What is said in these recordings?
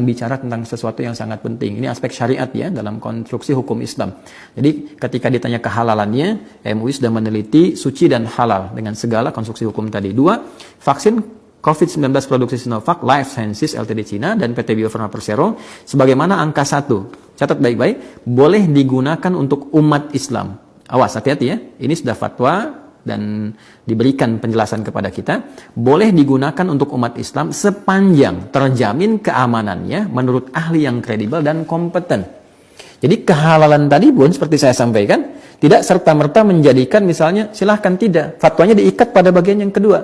bicara tentang sesuatu yang sangat penting. Ini aspek syariat ya dalam konstruksi hukum Islam. Jadi ketika ditanya kehalalannya, MUI sudah meneliti suci dan halal dengan segala konstruksi hukum tadi. 2, vaksin COVID-19 produksi Sinovac, Life Sciences Ltd Cina dan PT Bio Farma Persero sebagaimana angka 1. Catat baik-baik, boleh digunakan untuk umat Islam. Awas, hati-hati ya. Ini sudah fatwa dan diberikan penjelasan kepada kita, boleh digunakan untuk umat Islam sepanjang terjamin keamanannya menurut ahli yang kredibel dan kompeten. Jadi kehalalan tadi pun seperti saya sampaikan, tidak serta-merta menjadikan misalnya silahkan, tidak. Fatwanya diikat pada bagian yang kedua.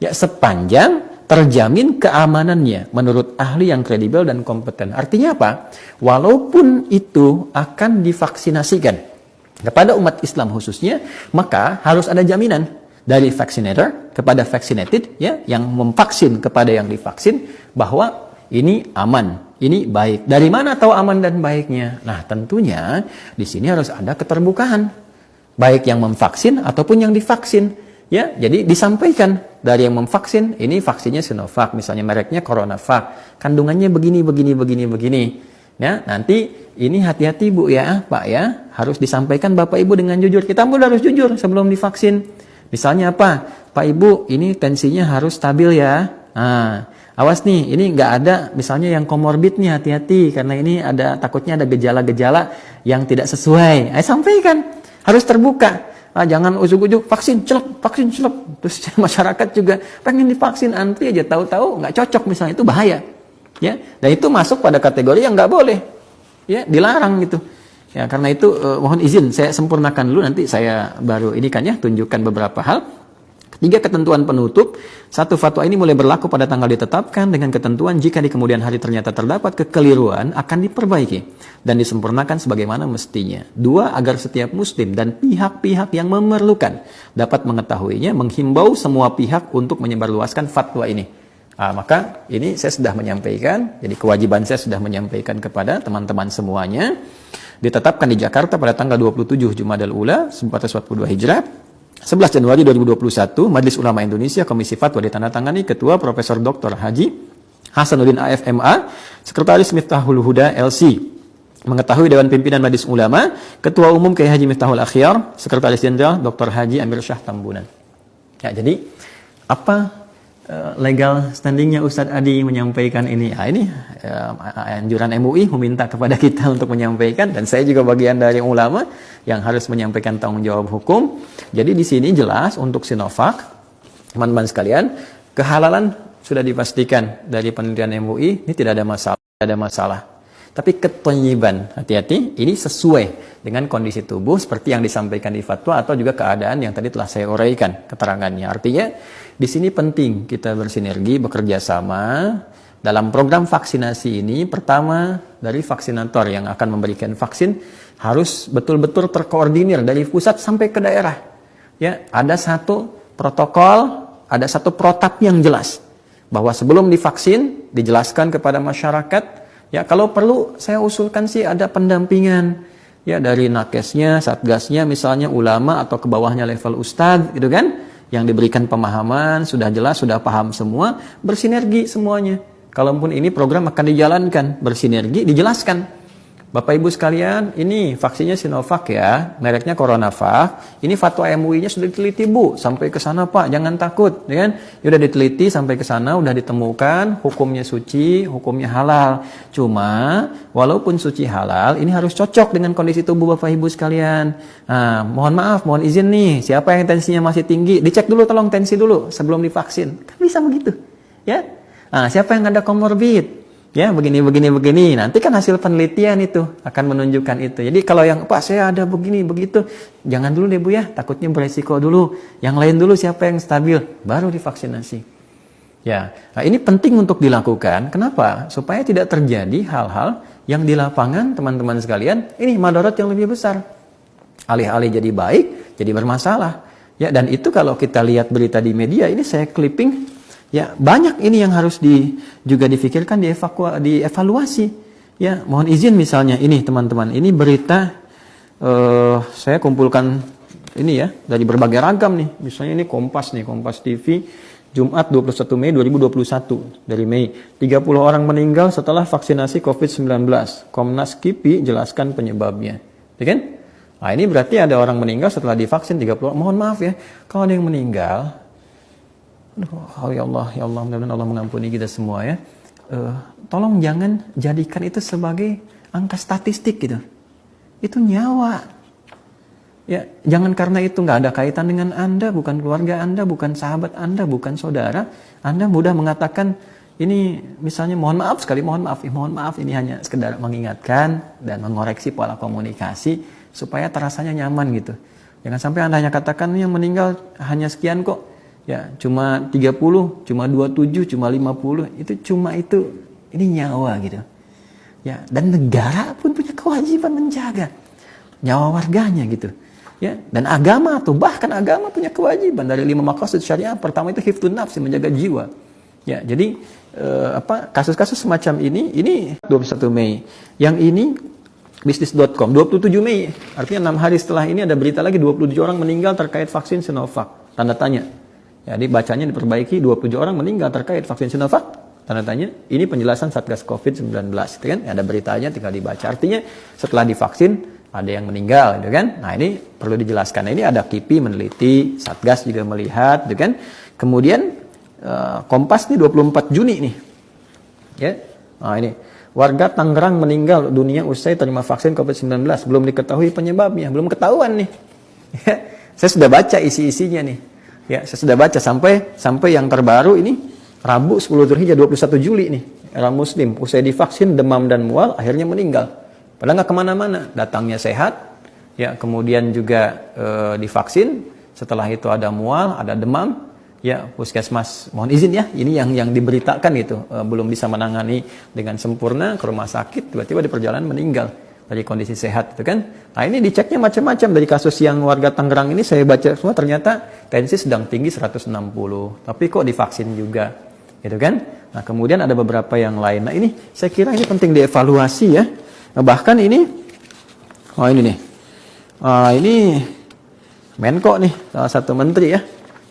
Ya, sepanjang terjamin keamanannya menurut ahli yang kredibel dan kompeten. Artinya apa? Walaupun itu akan divaksinasikan kepada umat Islam khususnya, maka harus ada jaminan dari vaccinator kepada vaccinated ya, yang memvaksin kepada yang divaksin bahwa ini aman, ini baik. Dari mana tahu aman dan baiknya? Nah, tentunya di sini harus ada keterbukaan, baik yang memvaksin ataupun yang divaksin. Ya, jadi disampaikan dari yang memvaksin, ini vaksinnya Sinovac, misalnya mereknya CoronaVac, kandungannya begini. Ya, nanti ini hati-hati Bu ya, Pak ya, harus disampaikan Bapak Ibu dengan jujur. Kita pun harus jujur sebelum divaksin. Misalnya apa? Pak Ibu, ini tensinya harus stabil ya. Nah, awas nih, ini nggak ada misalnya yang komorbid nih, hati-hati karena ini takutnya ada gejala-gejala yang tidak sesuai. Sampaikan, harus terbuka. Jangan ujuk-ujuk vaksin celep. Terus masyarakat juga pengen divaksin, antri aja, tahu-tahu nggak cocok misalnya, itu bahaya. Ya, dan itu masuk pada kategori yang nggak boleh, ya, dilarang gitu. Ya, karena itu mohon izin saya sempurnakan dulu, nanti saya baru ini kan ya tunjukkan beberapa hal. 3 ketentuan penutup. 1, fatwa ini mulai berlaku pada tanggal ditetapkan dengan ketentuan jika di kemudian hari ternyata terdapat kekeliruan akan diperbaiki dan disempurnakan sebagaimana mestinya. 2, agar setiap muslim dan pihak-pihak yang memerlukan dapat mengetahuinya, menghimbau semua pihak untuk menyebarluaskan fatwa ini. Maka ini saya sudah menyampaikan, jadi kewajiban saya sudah menyampaikan kepada teman-teman semuanya. Ditetapkan di Jakarta pada tanggal 27 Jumadal Ula 1442 Hijrah, 11 Januari 2021, Majelis Ulama Indonesia, Komisi Fatwa ditandatangani Ketua Profesor Dr. Haji Hasanuddin AFMA, Sekretaris Miftahul Huda LC. Mengetahui Dewan Pimpinan Majelis Ulama, Ketua Umum Kiai Haji Miftahul Akhyar, Sekretaris Jenderal Dr. Haji Amir Syah Tambunan. Ya, jadi apa legal standingnya Ustadz Adi menyampaikan ini? Ini anjuran MUI meminta kepada kita untuk menyampaikan, dan saya juga bagian dari ulama yang harus menyampaikan tanggung jawab hukum. Jadi di sini jelas untuk Sinovac, teman-teman sekalian, kehalalan sudah dipastikan dari penelitian MUI, ini tidak ada masalah. Tapi ketonyiban, hati-hati, ini sesuai dengan kondisi tubuh seperti yang disampaikan di fatwa atau juga keadaan yang tadi telah saya uraikan keterangannya. Artinya di sini penting kita bersinergi, bekerja sama dalam program vaksinasi ini. Pertama, dari vaksinator yang akan memberikan vaksin harus betul-betul terkoordinir dari pusat sampai ke daerah. Ya, ada satu protokol, ada satu protap yang jelas bahwa sebelum divaksin dijelaskan kepada masyarakat. Ya, kalau perlu saya usulkan sih ada pendampingan ya dari nakesnya, satgasnya, misalnya ulama atau ke bawahnya level ustadz gitu kan, yang diberikan pemahaman, sudah jelas, sudah paham semua, bersinergi semuanya. Kalaupun ini program akan dijalankan, bersinergi, dijelaskan. Bapak Ibu sekalian, ini vaksinnya Sinovac ya, mereknya CoronaVac. Ini fatwa MUI-nya sudah diteliti Bu, sampai ke sana Pak, jangan takut, ya kan? Sudah diteliti sampai ke sana, udah ditemukan hukumnya suci, hukumnya halal. Cuma walaupun suci halal, ini harus cocok dengan kondisi tubuh Bapak Ibu sekalian. Mohon maaf, mohon izin nih, siapa yang tensinya masih tinggi, dicek dulu, tolong tensi dulu sebelum divaksin. Kan bisa begitu, ya? Siapa yang ada komorbid? Ya, begini. Nanti kan hasil penelitian itu akan menunjukkan itu. Jadi kalau yang, Pak saya ada begini, begitu, jangan dulu deh Bu ya, takutnya beresiko dulu. Yang lain dulu siapa yang stabil, baru divaksinasi. Ya, ini penting untuk dilakukan. Kenapa? Supaya tidak terjadi hal-hal yang di lapangan, teman-teman sekalian, ini madarat yang lebih besar. Alih-alih jadi baik, jadi bermasalah. Ya, dan itu kalau kita lihat berita di media, ini saya clipping. Ya, banyak ini yang harus juga difikirkan, dievaluasi. Ya, mohon izin misalnya ini teman-teman, ini berita saya kumpulkan ini ya dari berbagai ragam nih. Misalnya ini Kompas nih, Kompas TV Jumat 21 Mei 2021 dari Mei. 30 orang meninggal setelah vaksinasi COVID-19. Komnas KIPI jelaskan penyebabnya. Ya kan? Nah, ini berarti ada orang meninggal setelah divaksin 30. Mohon maaf ya, kalau ada yang meninggal, ya Allah, mudah-mudahan Allah mengampuni kita semua ya. Tolong jangan jadikan itu sebagai angka statistik gitu. Itu nyawa. Ya, jangan karena itu nggak ada kaitan dengan Anda, bukan keluarga Anda, bukan sahabat Anda, bukan saudara, Anda mudah mengatakan ini misalnya mohon maaf ini hanya sekedar mengingatkan dan mengoreksi pola komunikasi supaya terasanya nyaman gitu. Jangan sampai Anda hanya katakan yang meninggal hanya sekian kok. Ya, cuma 30, cuma 27, cuma 50, itu ini nyawa gitu. Ya, dan negara pun punya kewajiban menjaga nyawa warganya gitu. Ya, dan agama atau bahkan agama punya kewajiban dari 5 maqasid syariah. Pertama itu hifdzun nafs, menjaga jiwa. Ya, jadi kasus-kasus semacam ini 21 Mei. Yang ini bisnis.com 27 Mei. Artinya 6 hari setelah ini ada berita lagi 27 orang meninggal terkait vaksin Sinovac. Tanda tanya. Jadi bacanya diperbaiki, 27 orang meninggal terkait vaksin Sinovac. Tanda tanya. Ini penjelasan Satgas COVID-19, itu kan? Ada beritanya tinggal dibaca. Artinya setelah divaksin ada yang meninggal, gitu kan? Nah, ini perlu dijelaskan. Ini ada KIPI meneliti, Satgas juga melihat, gitu kan? Kemudian Kompas nih 24 Juni nih. Ya. Nah, ini warga Tangerang meninggal dunia usai terima vaksin COVID-19, belum diketahui penyebabnya, belum ketahuan nih. Ya. Saya sudah baca isi-isinya nih. Ya, saya sudah baca sampai yang terbaru ini Rabu 10 Dzulhijjah 21 Juli nih. Orang muslim usai divaksin demam dan mual akhirnya meninggal. Padahal nggak kemana-mana, datangnya sehat, ya kemudian juga divaksin, setelah itu ada mual, ada demam, ya puskesmas mohon izin ya, ini yang diberitakan itu belum bisa menangani dengan sempurna ke rumah sakit, tiba-tiba di perjalanan meninggal dari kondisi sehat itu kan. Nah, ini diceknya macam-macam. Dari kasus yang warga Tangerang ini saya baca semua, ternyata tensi sedang tinggi 160, tapi kok divaksin juga gitu kan. Nah, kemudian ada beberapa yang lain. Nah, ini saya kira ini penting dievaluasi ya. Nah, bahkan ini ini nih, ini Menko nih, salah satu menteri ya.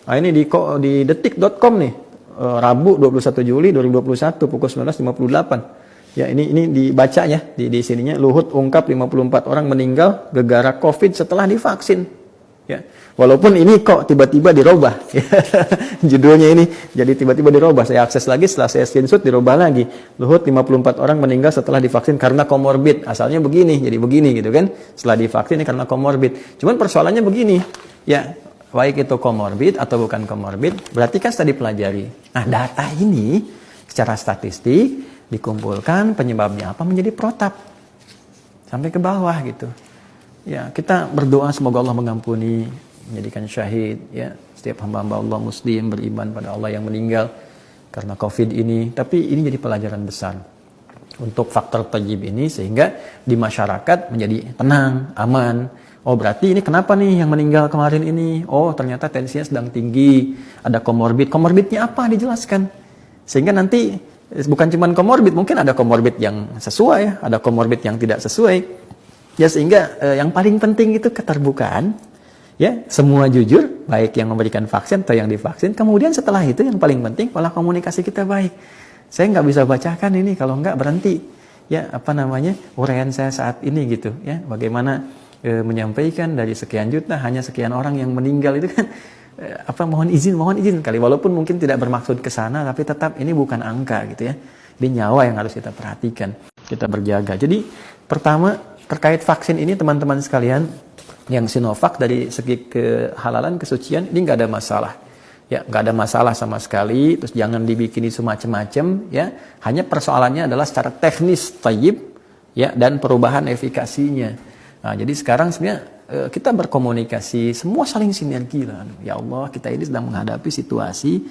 Nah, ini di detik.com nih, Rabu 21 Juli 2021 pukul 19.58. Ya, ini dibacanya di sininya, Luhut ungkap 54 orang meninggal gegara COVID setelah divaksin. Ya, walaupun ini kok tiba-tiba dirubah. Ya, judulnya ini jadi tiba-tiba dirubah. Saya akses lagi, setelah saya screenshot dirubah lagi. Luhut 54 orang meninggal setelah divaksin karena komorbid. Asalnya begini, jadi begini gitu kan. Setelah divaksin ini karena komorbid. Cuman persoalannya begini. Ya, baik itu komorbid atau bukan komorbid, berarti kan sudah dipelajari. Nah, data ini secara statistik dikumpulkan, penyebabnya apa menjadi protap sampai ke bawah gitu. Ya, kita berdoa semoga Allah mengampuni, menjadikan syahid ya setiap hamba-hamba Allah muslim beriman pada Allah yang meninggal karena COVID ini. Tapi ini jadi pelajaran besar untuk faktor thayyib ini, sehingga di masyarakat menjadi tenang, aman. Oh, berarti ini kenapa nih yang meninggal kemarin ini? Oh, ternyata tensinya sedang tinggi, ada komorbid. Komorbidnya apa? Dijelaskan. Sehingga nanti bukan cuma komorbid, mungkin ada komorbid yang sesuai, ada komorbid yang tidak sesuai. Ya, sehingga yang paling penting itu keterbukaan. Ya, semua jujur, baik yang memberikan vaksin atau yang divaksin. Kemudian setelah itu yang paling penting pola komunikasi kita baik. Saya nggak bisa bacakan ini kalau nggak berhenti. Ya, uraian saya saat ini gitu. Ya, bagaimana menyampaikan dari sekian juta hanya sekian orang yang meninggal itu kan. Mohon izin kali, walaupun mungkin tidak bermaksud ke sana, tapi tetap ini bukan angka gitu ya. Ini nyawa yang harus kita perhatikan, kita berjaga. Jadi pertama terkait vaksin ini teman-teman sekalian, yang Sinovac dari segi kehalalan, kesucian ini nggak ada masalah. Ya, nggak ada masalah sama sekali. Terus jangan dibikin isu macam-macam ya. Hanya persoalannya adalah secara teknis thayyib ya dan perubahan efikasinya. Nah, jadi sekarang sebenarnya kita berkomunikasi, semua saling sinergi lah. Ya Allah, kita ini sedang menghadapi situasi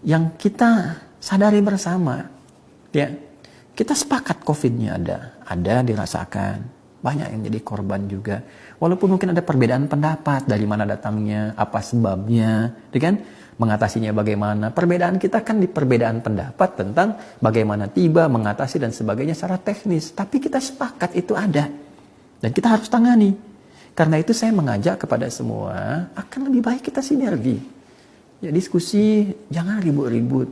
yang kita sadari bersama. Ya, kita sepakat COVID-nya ada dirasakan. Banyak yang jadi korban juga. Walaupun mungkin ada perbedaan pendapat dari mana datangnya, apa sebabnya, ya kan? Mengatasinya bagaimana. Perbedaan kita kan di perbedaan pendapat tentang bagaimana tiba, mengatasi dan sebagainya secara teknis. Tapi kita sepakat itu ada. Dan kita harus tangani. Karena itu saya mengajak kepada semua, akan lebih baik kita sinergi. Ya diskusi, jangan ribut-ribut.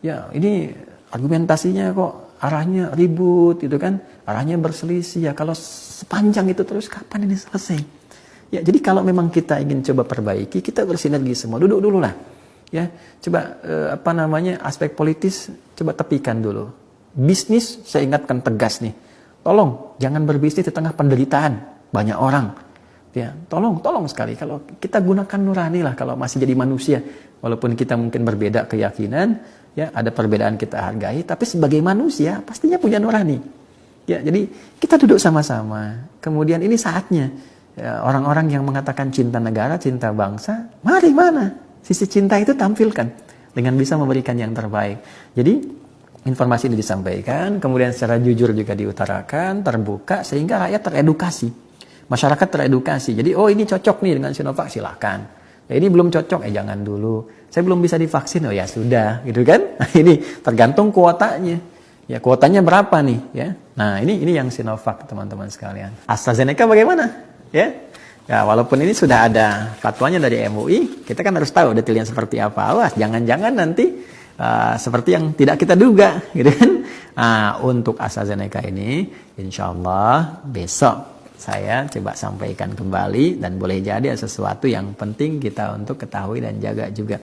Ya ini argumentasinya kok arahnya ribut gitu kan, arahnya berselisih. Ya kalau sepanjang itu terus kapan ini selesai? Ya jadi kalau memang kita ingin coba perbaiki, kita bersinergi semua. Duduk dulu lah. Ya coba aspek politis coba tepikan dulu. Bisnis saya ingatkan tegas nih. Tolong jangan berbisnis di tengah penderitaan banyak orang. Ya, tolong sekali kalau kita gunakan nurani lah kalau masih jadi manusia. Walaupun kita mungkin berbeda keyakinan, ya ada perbedaan kita hargai, tapi sebagai manusia pastinya punya nurani. Ya, jadi kita duduk sama-sama. Kemudian ini saatnya ya, orang-orang yang mengatakan cinta negara, cinta bangsa, mari mana sisi cinta itu tampilkan dengan bisa memberikan yang terbaik. Jadi informasi ini disampaikan, kemudian secara jujur juga diutarakan, terbuka sehingga rakyat teredukasi. Masyarakat teredukasi. Jadi, oh ini cocok nih dengan Sinovac, silahkan. Ya, ini belum cocok, jangan dulu. Saya belum bisa divaksin, oh ya sudah, gitu kan? Nah, ini tergantung kuotanya. Ya, kuotanya berapa nih? Ya, nah ini yang Sinovac, teman-teman sekalian. AstraZeneca bagaimana? Ya, walaupun ini sudah ada fatwanya dari MUI, kita kan harus tahu detailnya seperti apa. Awas, jangan-jangan nanti seperti yang tidak kita duga, gitu kan? Untuk AstraZeneca ini, insya Allah besok saya coba sampaikan kembali dan boleh jadi ada sesuatu yang penting kita untuk ketahui dan jaga juga.